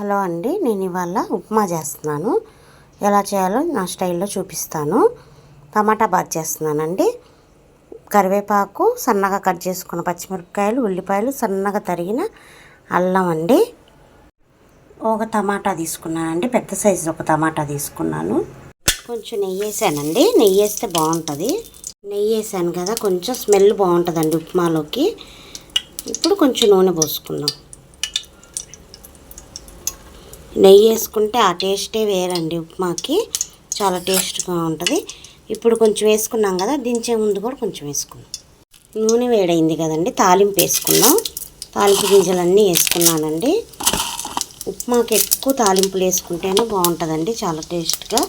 Hello అండి, నేను ఇవాళ ఉప్మా చేస్తున్నాను. ఎలా చేయాలో నా స్టైల్లో చూపిస్తాను. టమాటా బాత్ చేస్తున్నానండి. కరివేపాకు, సన్నగా కట్ చేసుకున్న పచ్చిమిరపకాయలు, ఉల్లిపాయలు, సన్నగా తరిగిన అల్లం అండి. ఒక టమాటా తీసుకున్నానండి, పెద్ద సైజు ఒక టమాటా తీసుకున్నాను. కొంచెం నెయ్యి వేసానండి, నెయ్యి వేస్తే బాగుంటుంది. నెయ్యి వేసాను కదా, కొంచెం స్మెల్ బాగుంటుందండి ఉప్మాలోకి. ఇప్పుడు కొంచెం నూనె పోసుకుందాం. నెయ్యి వేసుకుంటే ఆ టేస్టే వేరండి, ఉప్మాకి చాలా టేస్ట్గా ఉంటుంది. ఇప్పుడు కొంచెం వేసుకున్నాం కదా, దించే ముందు కూడా కొంచెం వేసుకున్నాం. నూనె వేడైంది కదండి, తాలింపు వేసుకున్నాం. తాలింపు గింజలన్నీ వేసుకున్నానండి. ఉప్మాకి ఎక్కువ తాలింపులు వేసుకుంటేనే బాగుంటుందండి, చాలా టేస్ట్గా.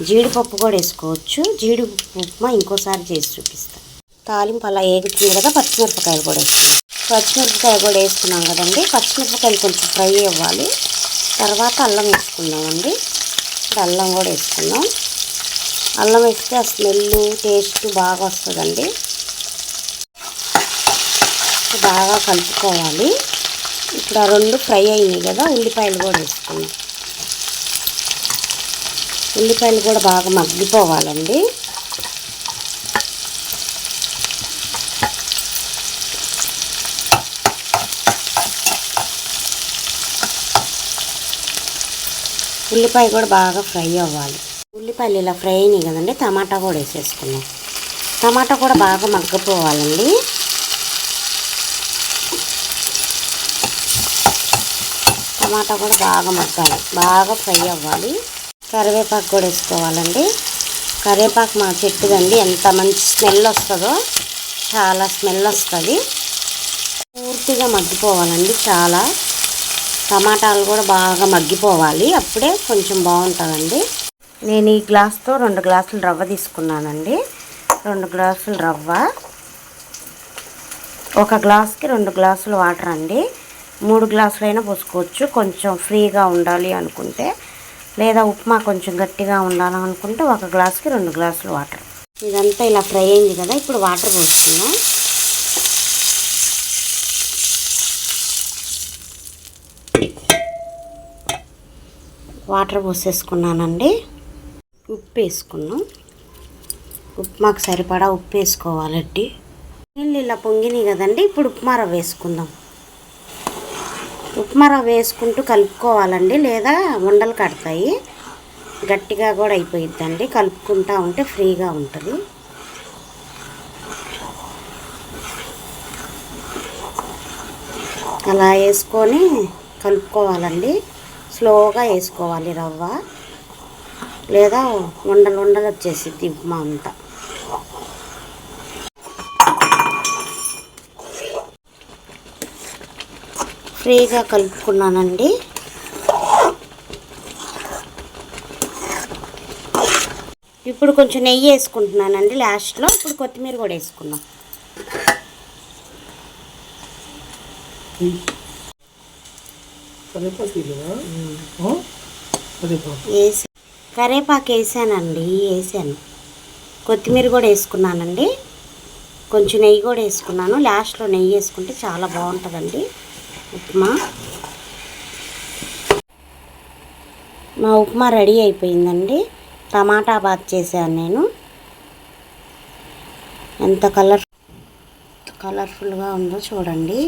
జీడిపప్పు కూడా వేసుకోవచ్చు. జీడిపప్పు ఉప్మా ఇంకోసారి చేసి చూపిస్తాను. తాలింపు అలా ఏగుతుంది కదా, పచ్చిమిరపకాయలు కూడా వేసుకున్నాం. పచ్చిమిరపకాయ కూడా వేసుకున్నాం కదండి, పచ్చిమిరపకాయలు కొంచెం ఫ్రై అవ్వాలి. తర్వాత అల్లం వేసుకుందామండి. ఇప్పుడు అల్లం కూడా వేసుకుందాం. అల్లం వేస్తే ఆ స్మెల్ టేస్ట్ బాగా వస్తుందండి. బాగా కలుపుకోవాలి. ఇప్పుడు ఆ రెండు ఫ్రై అయినాయి కదా, ఉల్లిపాయలు కూడా వేసుకుందాం. ఉల్లిపాయలు కూడా బాగా మగ్గిపోవాలండి. ఉల్లిపాయ కూడా బాగా ఫ్రై అవ్వాలి. ఉల్లిపాయలు ఇలా ఫ్రై అయినాయి కదండి, టమాటా కూడా వేసేసుకున్నాం. టమాటా కూడా బాగా మగ్గిపోవాలండి. టమాటా కూడా బాగా మగ్గాలి, బాగా ఫ్రై అవ్వాలి. కరివేపాకు కూడా వేసుకోవాలండి. కరివేపాకు మా చెట్టుదండి, ఎంత మంచి స్మెల్ వస్తుందో, చాలా స్మెల్ వస్తుంది. పూర్తిగా మగ్గిపోవాలండి. చాలా టమాటాలు కూడా బాగా మగ్గిపోవాలి, అప్పుడే కొంచెం బాగుంటుందండి. నేను ఈ గ్లాస్తో 2 గ్లాసులు రవ్వ తీసుకున్నానండి. 2 గ్లాసులు రవ్వ, 1 గ్లాస్కి 2 గ్లాసులు వాటర్ అండి. 3 గ్లాసులైనా పోసుకోవచ్చు, కొంచెం ఫ్రీగా ఉండాలి అనుకుంటే. లేదా ఉప్మా కొంచెం గట్టిగా ఉండాలనుకుంటే 1 గ్లాస్కి 2 గ్లాసులు వాటర్. ఇదంతా ఇలా ఫ్రై అయింది కదా, ఇప్పుడు వాటర్ పోసుకుందాం. వాటర్ పోసేసుకున్నానండి. ఉప్పు వేసుకున్నాం. ఉప్మాకు సరిపడా ఉప్పు వేసుకోవాలండి. నీళ్ళు ఇలా పొంగినాయి కదండి, ఇప్పుడు ఉప్మా రవ్వ వేసుకుందాం. ఉప్మా రవ్వ వేసుకుంటూ కలుపుకోవాలండి, లేదా ఉండలు కడతాయి, గట్టిగా కూడా అయిపోయిద్దండి. కలుపుకుంటూ ఉంటే ఫ్రీగా ఉంటుంది. అలా వేసుకొని కలుపుకోవాలండి. స్లోగా వేసుకోవాలి రవ్వ, లేదా ఉండలు ఉండలు వచ్చేసిద్ది ఉప్మా అంతా. ఫ్రీగా కలుపుకున్నానండి. ఇప్పుడు కొంచెం నెయ్యి వేసుకుంటున్నానండి లాస్ట్లో. ఇప్పుడు కొత్తిమీర కూడా వేసుకున్నాం. కరివేపాకు వేసానండి, వేసాను. కొత్తిమీర కూడా వేసుకున్నానండి. కొంచెం నెయ్యి కూడా వేసుకున్నాను. లాస్ట్లో నెయ్యి వేసుకుంటే చాలా బాగుంటుందండి ఉప్మా. మా ఉప్మా రెడీ అయిపోయిందండి. టమాటా బాత్ చేశాను నేను. ఎంత కలర్ఫుల్గా ఉందో చూడండి.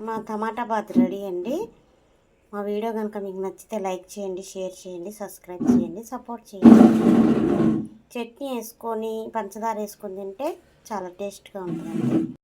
మా టమాటా బాత్ రెడీ అండి. మా వీడియో కనుక మీకు నచ్చితే లైక్ చేయండి, షేర్ చేయండి, సబ్స్క్రైబ్ చేయండి, సపోర్ట్ చేయండి. చట్నీ వేసుకొని పంచదార వేసుకొని తింటే చాలా టేస్ట్గా ఉంటుందండి.